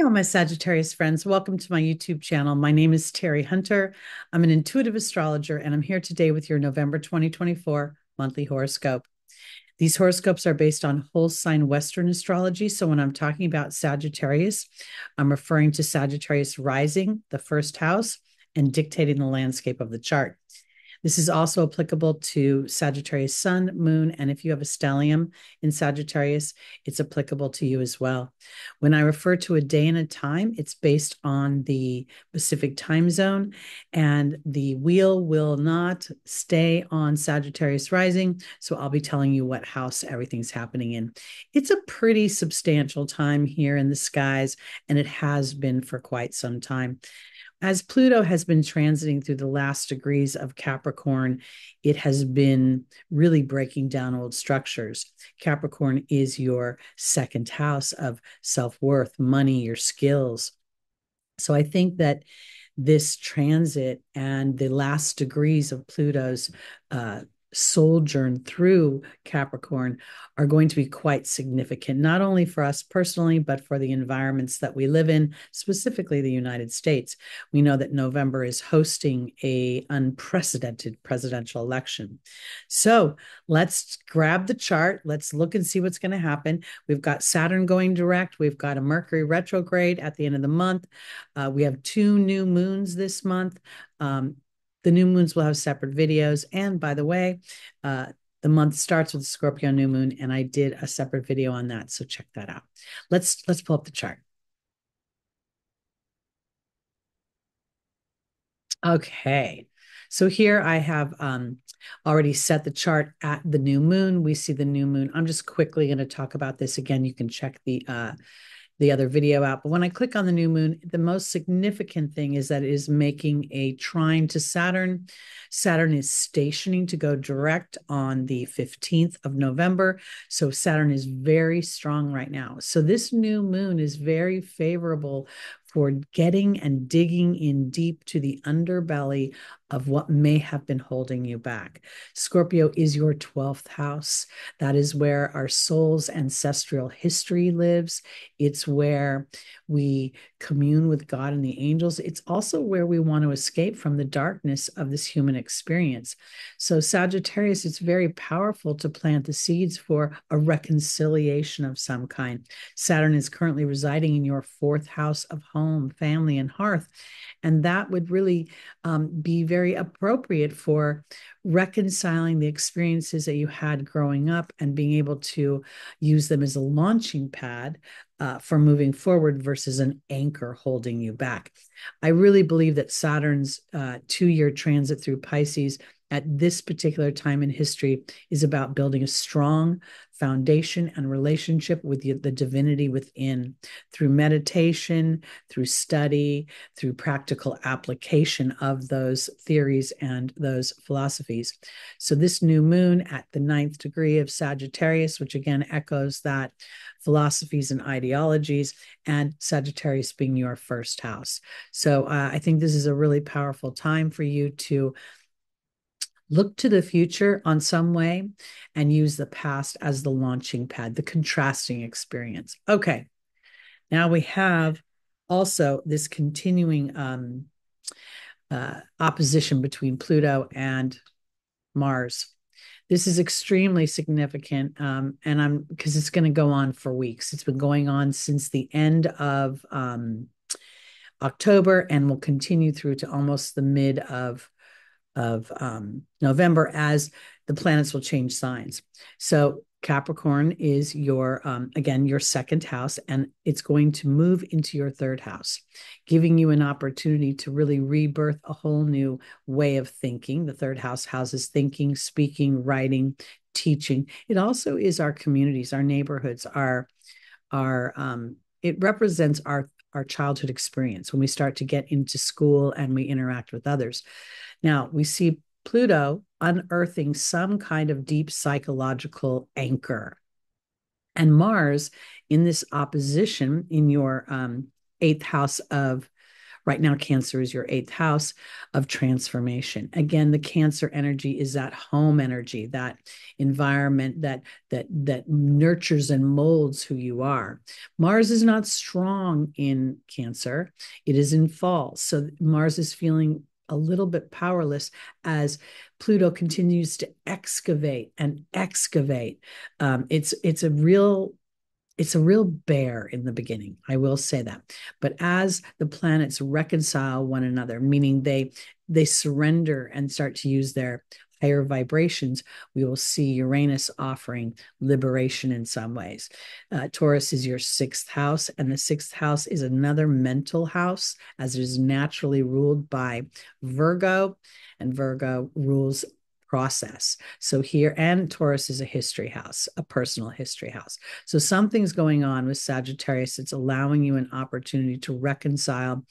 all my Sagittarius friends. Welcome to my YouTube channel. My name is Teri Hunter. I'm an intuitive astrologer, and I'm here today with your November 2024 monthly horoscope. These horoscopes are based on whole sign Western astrology. So when I'm talking about Sagittarius, I'm referring to Sagittarius rising, the first house, and dictating the landscape of the chart. This is also applicable to Sagittarius sun, moon, and if you have a stellium in Sagittarius, it's applicable to you as well. When I refer to a day and a time, it's based on the Pacific time zone, and the wheel will not stay on Sagittarius rising. So I'll be telling you what house everything's happening in. It's a pretty substantial time here in the skies, and it has been for quite some time. As Pluto has been transiting through the last degrees of Capricorn, it has been really breaking down old structures. Capricorn is your second house of self-worth, money, your skills. So I think that this transit and the last degrees of Pluto's sojourn through Capricorn are going to be quite significant, not only for us personally, but for the environments that we live in, specifically the United States. We know that November is hosting an unprecedented presidential election. So let's grab the chart. Let's look and see what's going to happen. We've got Saturn going direct. We've got a Mercury retrograde at the end of the month. We have 2 new moons this month. The new moons will have separate videos. And by the way, the month starts with the Scorpio new moon, and I did a separate video on that. So check that out. Let's pull up the chart. Okay. So here I have already set the chart at the new moon. We see the new moon. I'm just quickly going to talk about this again. You can check the other video out. But when I click on the new moon, the most significant thing is that it is making a trine to Saturn. Saturn is stationing to go direct on the 15th of November. So Saturn is very strong right now. So this new moon is very favorable for getting and digging in deep to the underbelly of what may have been holding you back. Scorpio is your 12th house. That is where our soul's ancestral history lives. It's where we commune with God and the angels. It's also where we want to escape from the darkness of this human experience. So Sagittarius, it's very powerful to plant the seeds for a reconciliation of some kind. Saturn is currently residing in your 4th house of home, family, and hearth. And that would really be very appropriate for reconciling the experiences that you had growing up and being able to use them as a launching pad for moving forward versus an anchor holding you back. I really believe that Saturn's 2-year transit through Pisces at this particular time in history is about building a strong foundation and relationship with the divinity within through meditation, through study, through practical application of those theories and those philosophies. So this new moon at the 9th degree of Sagittarius, which again echoes that philosophies and ideologies, and Sagittarius being your 1st house. So I think this is a really powerful time for you to look to the future on some way and use the past as the launching pad, the contrasting experience. Okay, now we have also this continuing opposition between Pluto and Mars. This is extremely significant, and because it's going to go on for weeks. It's been going on since the end of October and will continue through to almost the mid of November as the planets will change signs. So Capricorn is your, again, your 2nd house, and it's going to move into your 3rd house, giving you an opportunity to really rebirth a whole new way of thinking. The 3rd house houses thinking, speaking, writing, teaching. It also is our communities, our neighborhoods, it represents our childhood experience when we start to get into school and we interact with others. Now, we see Pluto unearthing some kind of deep psychological anchor. And Mars in this opposition in your 8th house of Right now, Cancer is your 8th house of transformation. Again, the Cancer energy is that home energy, that environment that nurtures and molds who you are. Mars is not strong in Cancer. It is in fall. So Mars is feeling a little bit powerless as Pluto continues to excavate and excavate. It's a real bear in the beginning, I will say that. But as the planets reconcile one another, meaning they surrender and start to use their higher vibrations, we will see Uranus offering liberation in some ways. Taurus is your 6th house, and the 6th house is another mental house, as it is naturally ruled by Virgo, and Virgo rules process. So here, and Taurus is a history house, a personal history house. So something's going on with Sagittarius. It's allowing you an opportunity to reconcile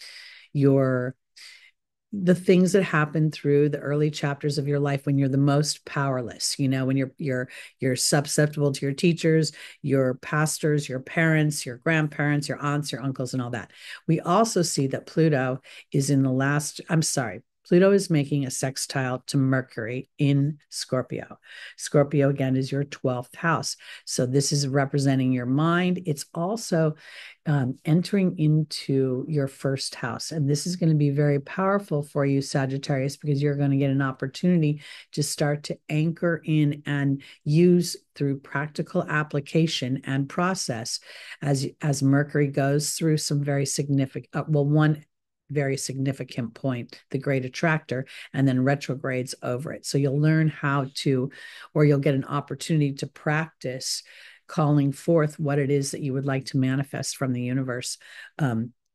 the things that happen through the early chapters of your life when you're the most powerless, when you're susceptible to your teachers, your pastors, your parents, your grandparents, your aunts, your uncles, and all that. We also see that Pluto is Pluto is making a sextile to Mercury in Scorpio. Scorpio, again, is your 12th house. So this is representing your mind. It's also entering into your 1st house. And this is going to be very powerful for you, Sagittarius, because you're going to get an opportunity to start to anchor in and use through practical application and process as Mercury goes through some very significant, one very significant point, the great attractor, and then retrogrades over it. So you'll learn or you'll get an opportunity to practice calling forth what it is that you would like to manifest from the universe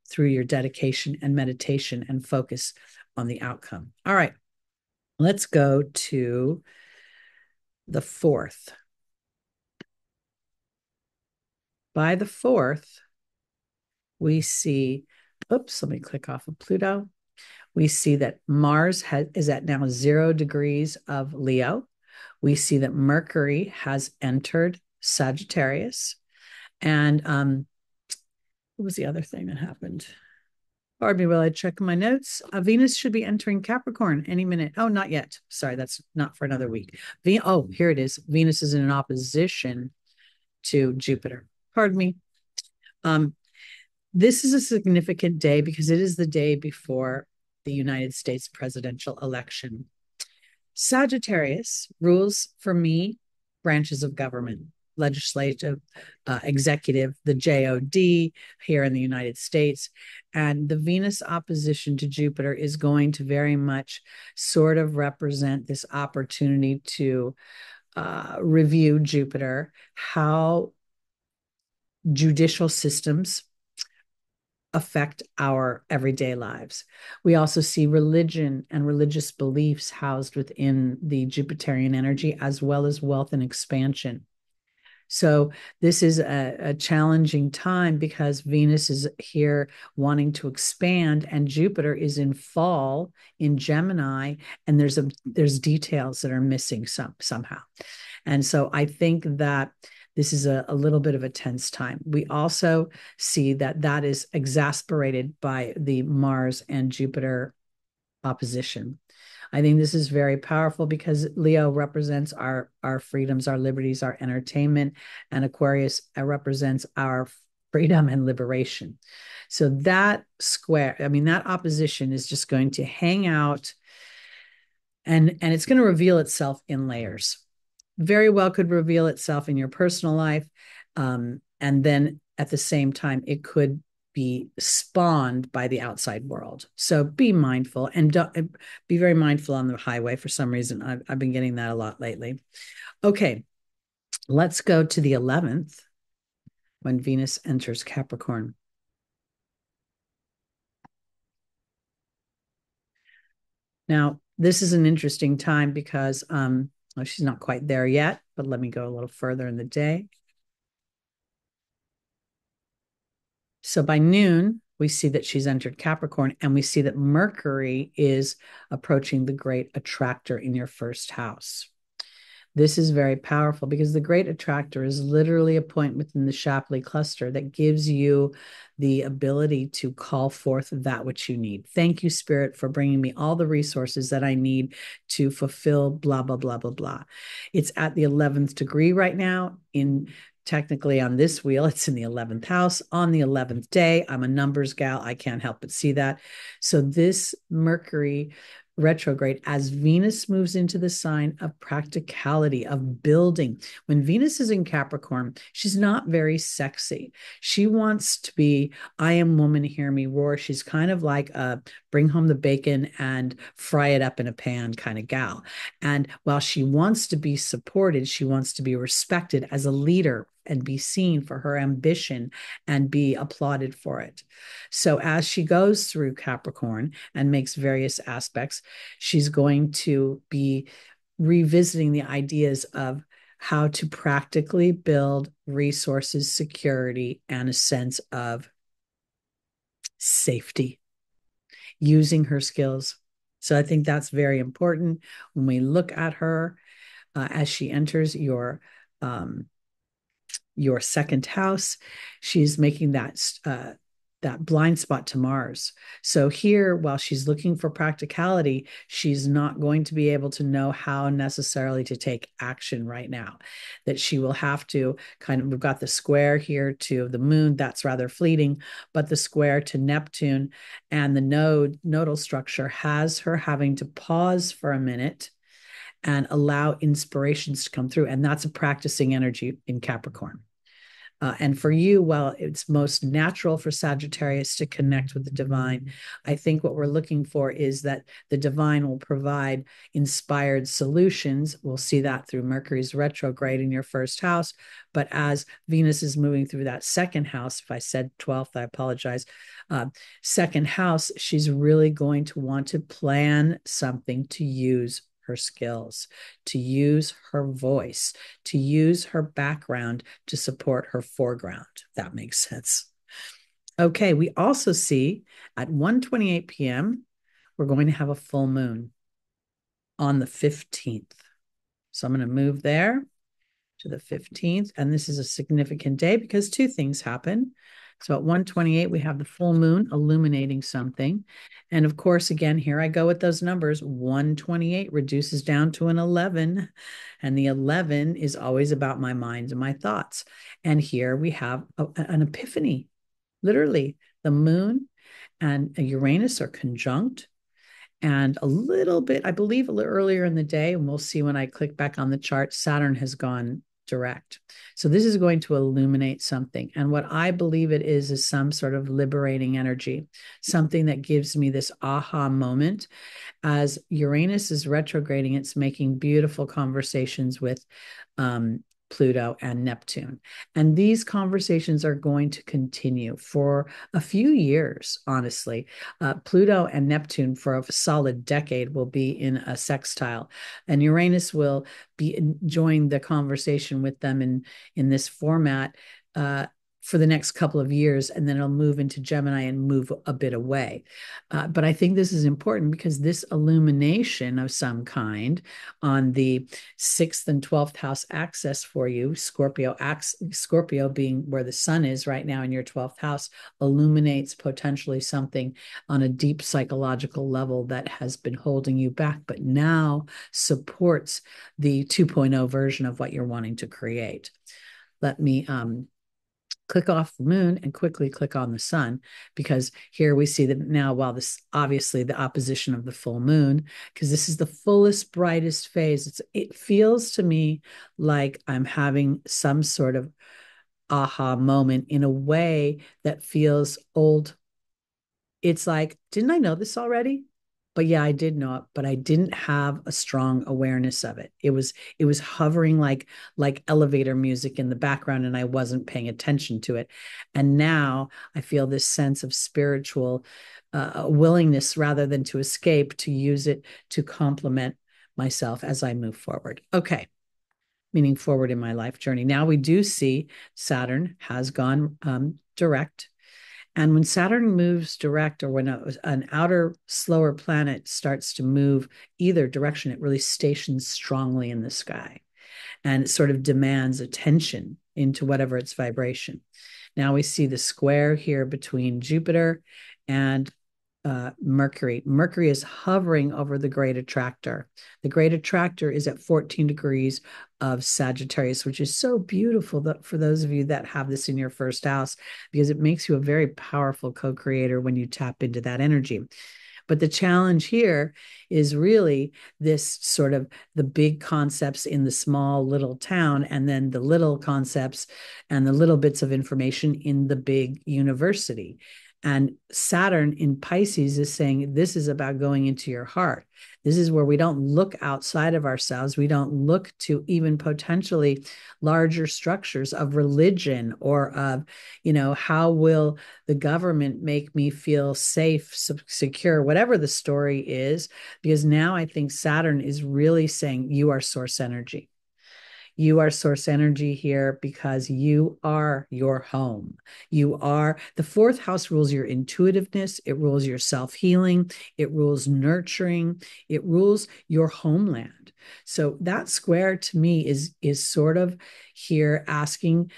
through your dedication and meditation and focus on the outcome. All right, let's go to the 4th. By the 4th, we see, let me click off of Pluto. We see that Mars is at now 0 degrees of Leo. We see that Mercury has entered Sagittarius. And what was the other thing that happened? Pardon me while I check my notes. Venus should be entering Capricorn any minute. Oh, not yet. Sorry, that's not for another week. Here it is. Venus is in an opposition to Jupiter. Pardon me. This is a significant day because it is the day before the United States presidential election. Sagittarius rules, for me, branches of government, legislative, executive, the JOD here in the United States. And the Venus opposition to Jupiter is going to very much sort of represent this opportunity to review Jupiter, how judicial systems affect our everyday lives. We also see religion and religious beliefs housed within the Jupiterian energy, as well as wealth and expansion. So this is a challenging time because Venus is here wanting to expand, and Jupiter is in fall in Gemini, and there's details that are missing somehow. And so I think that this is a little bit of a tense time. We also see that is exasperated by the Mars and Jupiter opposition. I think this is very powerful because Leo represents our freedoms, our liberties, our entertainment, and Aquarius represents our freedom and liberation. So that opposition is just going to hang out, and it's going to reveal itself in layers. Very well could reveal itself in your personal life. And then at the same time, it could be spawned by the outside world. So be mindful and be very mindful on the highway. For some reason, I've been getting that a lot lately. Okay, let's go to the 11th when Venus enters Capricorn. Now, this is an interesting time because she's not quite there yet, but let me go a little further in the day. So by noon, we see that she's entered Capricorn, and we see that Mercury is approaching the great attractor in your 1st house. This is very powerful because the great attractor is literally a point within the Shapley cluster that gives you the ability to call forth that which you need. Thank you, Spirit, for bringing me all the resources that I need to fulfill blah, blah, blah, blah, blah. It's at the 11th degree right now in technically on this wheel, it's in the 11th house on the 11th day. I'm a numbers gal. I can't help but see that. So this Mercury retrograde, as Venus moves into the sign of practicality, of building. When Venus is in Capricorn, she's not very sexy. She wants to be, I am woman, hear me roar. She's kind of like a bring home the bacon and fry it up in a pan kind of gal. And while she wants to be supported, she wants to be respected as a leader and be seen for her ambition and be applauded for it. So as she goes through Capricorn and makes various aspects, she's going to be revisiting the ideas of how to practically build resources, security, and a sense of safety using her skills. So I think that's very important when we look at her as she enters your second house. She's making that blind spot to Mars. So here, while she's looking for practicality, she's not going to be able to know how necessarily to take action right now. That she will have to we've got the square here to the moon, that's rather fleeting, but the square to Neptune and the nodal structure has her having to pause for a minute and allow inspirations to come through. And that's a practicing energy in Capricorn. And for you, while it's most natural for Sagittarius to connect with the divine, I think what we're looking for is that the divine will provide inspired solutions. We'll see that through Mercury's retrograde in your first house. But as Venus is moving through that second house, if I said 12th, I apologize. Second house, she's really going to want to plan something to use her skills, to use her voice, to use her background to support her foreground, if that makes sense. Okay, we also see at 1:28 p.m., we're going to have a full moon on the 15th. So I'm going to move there to the 15th, and this is a significant day because two things happen. So at 1:28, we have the full moon illuminating something. And of course, again, here I go with those numbers. 1:28 reduces down to an 11. And the 11 is always about my mind and my thoughts. And here we have an epiphany. Literally, the moon and Uranus are conjunct. And a little bit, I believe a little earlier in the day, and we'll see when I click back on the chart, Saturn has gone direct. So this is going to illuminate something. And what I believe it is some sort of liberating energy, something that gives me this aha moment. As Uranus is retrograding, it's making beautiful conversations with Pluto and Neptune. And these conversations are going to continue for a few years, honestly. Pluto and Neptune for a solid decade will be in a sextile, and Uranus will be enjoying the conversation with them in this format for the next couple of years, and then it'll move into Gemini and move a bit away. But I think this is important because this illumination of some kind on the 6th and 12th house axis for you, Scorpio being where the sun is right now in your 12th house, illuminates potentially something on a deep psychological level that has been holding you back, but now supports the 2.0 version of what you're wanting to create. Let me click off the moon and quickly click on the sun, because here we see that now, while this obviously the opposition of the full moon, because this is the fullest, brightest phase, it feels to me like I'm having some sort of aha moment in a way that feels old. It's like, didn't I know this already? But yeah, I did know it, but I didn't have a strong awareness of it. It was hovering like elevator music in the background, and I wasn't paying attention to it. And now I feel this sense of spiritual willingness, rather than to escape, to use it to complement myself as I move forward. Okay, meaning forward in my life journey. Now we do see Saturn has gone direct. And when Saturn moves direct, or when an outer, slower planet starts to move either direction, it really stations strongly in the sky. and it sort of demands attention into whatever its vibration. Now we see the square here between Jupiter and Mercury. Mercury is hovering over the great attractor. The great attractor is at 14 degrees of Sagittarius, which is so beautiful for those of you that have this in your first house, because it makes you a very powerful co-creator when you tap into that energy. But the challenge here is really this sort of the big concepts in the small little town, and then the little concepts and the little bits of information in the big university. And Saturn in Pisces is saying this is about going into your heart. This is where we don't look outside of ourselves. We don't look to even potentially larger structures of religion or of, how will the government make me feel safe, secure, whatever the story is. Because now I think Saturn is really saying you are source energy. You are source energy here because you are your home. You are the fourth house rules your intuitiveness. It rules your self-healing. It rules nurturing. It rules your homeland. So that square to me is sort of here asking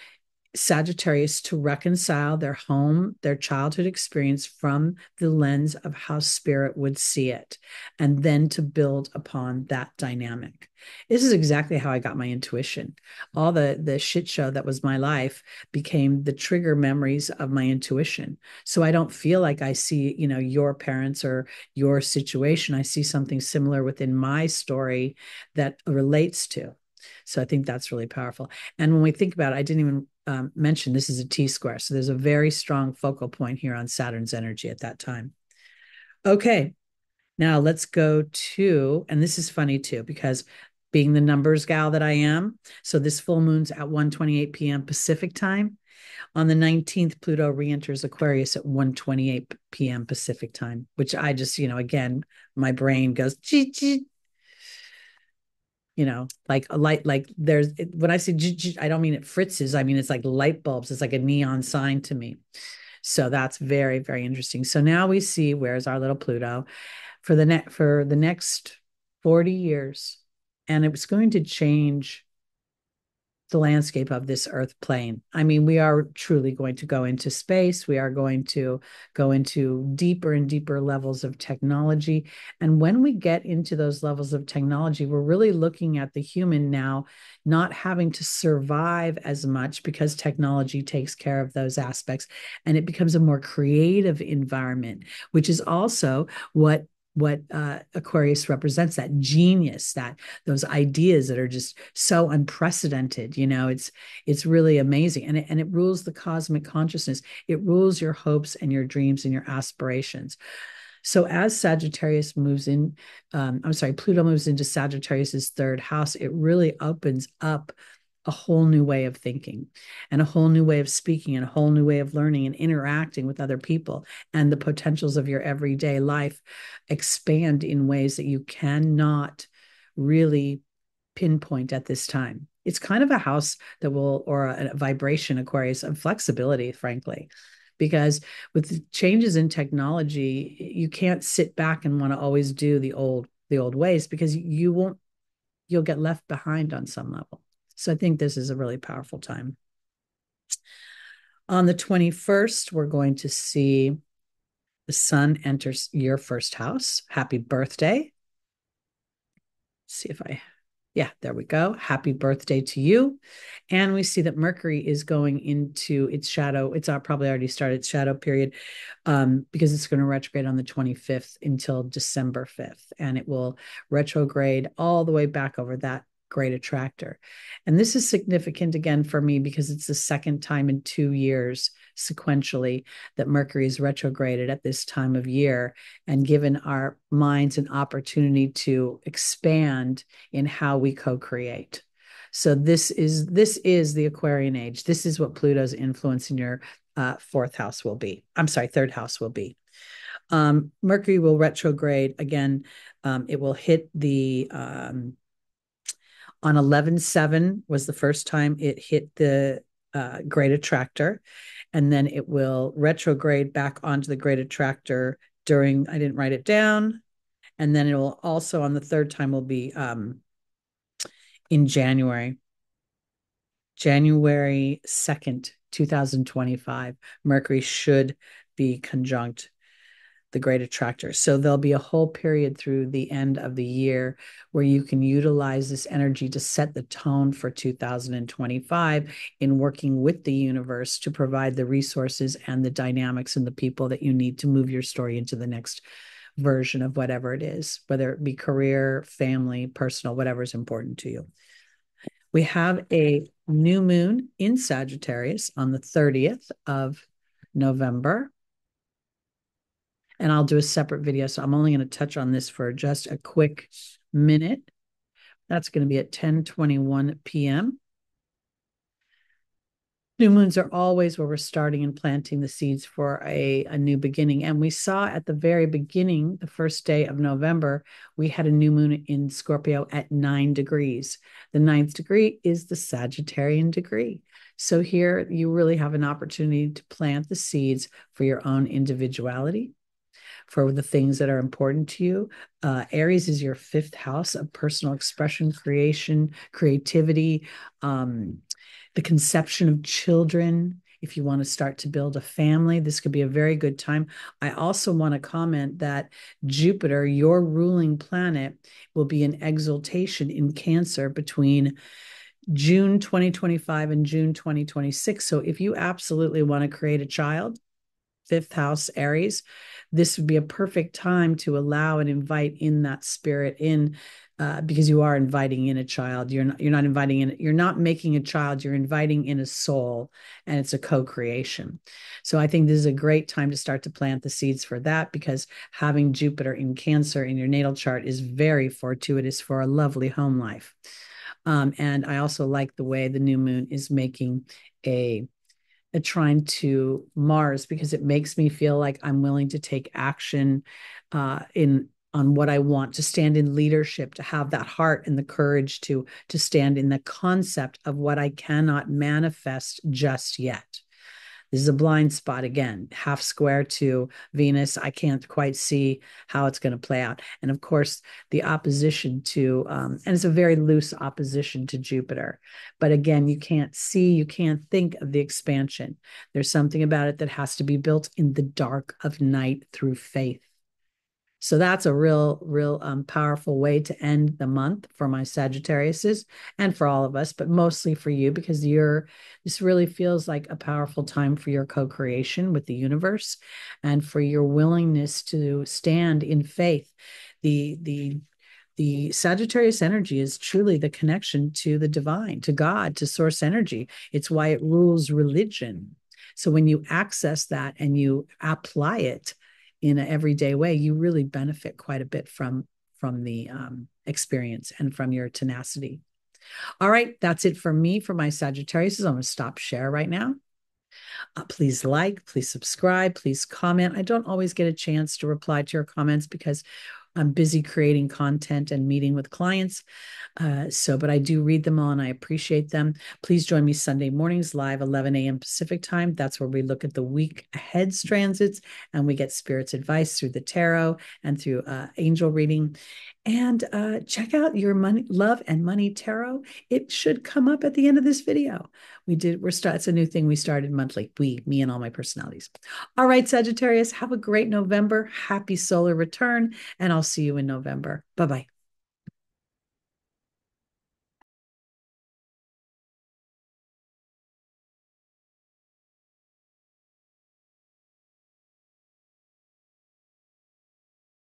Sagittarius to reconcile their home, their childhood experience from the lens of how spirit would see it, and then to build upon that dynamic. This is exactly how I got my intuition. All the shit show that was my life became the trigger memories of my intuition. So I don't feel like I see, your parents or your situation. I see something similar within my story that relates to. So I think that's really powerful. And when we think about it, I didn't even mention this is a T-square. So there's a very strong focal point here on Saturn's energy at that time. Okay, now let's go to, and this is funny too, because being the numbers gal that I am, so this full moon's at 1:28 p.m. Pacific time. On the 19th, Pluto re-enters Aquarius at 1:28 p.m. Pacific time, which I just, again, my brain goes, gee, gee. Like a light, like there's, when I say, I don't mean it fritzes. I mean, it's like light bulbs. It's like a neon sign to me. So that's very, very interesting. So now we see where's our little Pluto for the next 40 years. And it was going to change the landscape of this earth plane. I mean, we are truly going to go into space. We are going to go into deeper and deeper levels of technology. And when we get into those levels of technology, we're really looking at the human now not having to survive as much because technology takes care of those aspects. And it becomes a more creative environment, which is also what Aquarius represents, that genius, that those ideas that are just so unprecedented. It's really amazing, and it rules the cosmic consciousness. It rules your hopes and your dreams and your aspirations. So as Sagittarius moves in, Pluto moves into Sagittarius's third house, it really opens up a whole new way of thinking and a whole new way of speaking and a whole new way of learning and interacting with other people, and the potentials of your everyday life expand in ways that you cannot really pinpoint at this time. It's kind of a house that will, or a vibration, Aquarius, of flexibility, frankly, because with the changes in technology, you can't sit back and want to always do the old ways, because you'll get left behind on some level. So I think this is a really powerful time. On the 21st, we're going to see the sun enters your first house. Happy birthday. Let's see if there we go. Happy birthday to you. And we see that Mercury is going into its shadow. It's probably already started its shadow period, because it's going to retrograde on the 25th until December 5th. And it will retrograde all the way back over that great attractor. And this is significant again for me because it's the second time in 2 years sequentially that Mercury is retrograded at this time of year, and given our minds an opportunity to expand in how we co-create. So this is the Aquarian age. This is what Pluto's influence in your third house will be. Mercury will retrograde again. It will hit the on 11/7 was the first time it hit the great attractor, and then it will retrograde back onto the great attractor during, I didn't write it down, and then it will also on the third time will be in January 2nd, 2025, Mercury should be conjunct the great attractor. So there'll be a whole period through the end of the year where you can utilize this energy to set the tone for 2025 in working with the universe to provide the resources and the dynamics and the people that you need to move your story into the next version of whatever it is, whether it be career, family, personal, whatever is important to you. We have a new moon in Sagittarius on the 30th of November. And I'll do a separate video. So I'm only going to touch on this for just a quick minute. That's going to be at 10:21 p.m. New moons are always where we're starting and planting the seeds for a new beginning. And we saw at the very beginning, the first day of November, we had a new moon in Scorpio at 9 degrees. The 9th degree is the Sagittarian degree. So here you really have an opportunity to plant the seeds for your own individuality, for the things that are important to you. Aries is your 5th house of personal expression, creation, creativity, the conception of children. If you want to start to build a family, this could be a very good time. I also want to comment that Jupiter, your ruling planet, will be in exaltation in Cancer between June 2025 and June 2026. So if you absolutely want to create a child, 5th house Aries, this would be a perfect time to allow and invite in that spirit in, because you are inviting in a child. You're not inviting in, you're not making a child, you're inviting in a soul, and it's a co-creation. So I think this is a great time to start to plant the seeds for that, because having Jupiter in Cancer in your natal chart is very fortuitous for a lovely home life. And I also like the way the new moon is making a trine to Mars, because it makes me feel like I'm willing to take action on what I want, to stand in leadership, to have that heart and the courage to stand in the concept of what I cannot manifest just yet. This is a blind spot again, half square to Venus. I can't quite see how it's going to play out. And of course, the opposition to, and it's a very loose opposition to Jupiter. But again, you can't see, you can't think of the expansion. There's something about it that has to be built in the dark of night through faith. So that's a real powerful way to end the month for my Sagittariuses and for all of us, but mostly for you, because this really feels like a powerful time for your co-creation with the universe and for your willingness to stand in faith. The Sagittarius energy is truly the connection to the divine, to God, to source energy. It's why it rules religion. So when you access that and you apply it in an everyday way, you really benefit quite a bit from the experience and from your tenacity. All right, that's it for me for my Sagittarius. I'm going to stop share right now. Please like, please subscribe, please comment. I don't always get a chance to reply to your comments because I'm busy creating content and meeting with clients. But I do read them all and I appreciate them. Please join me Sunday mornings live, 11 a.m. Pacific time. That's where we look at the week ahead's transits and we get spirit's advice through the tarot and through angel reading. And check out your money, love and money tarot. It should come up at the end of this video. It's a new thing we started monthly. Me and all my personalities. All right, Sagittarius, have a great November. Happy solar return. And I'll see you in November. Bye-bye.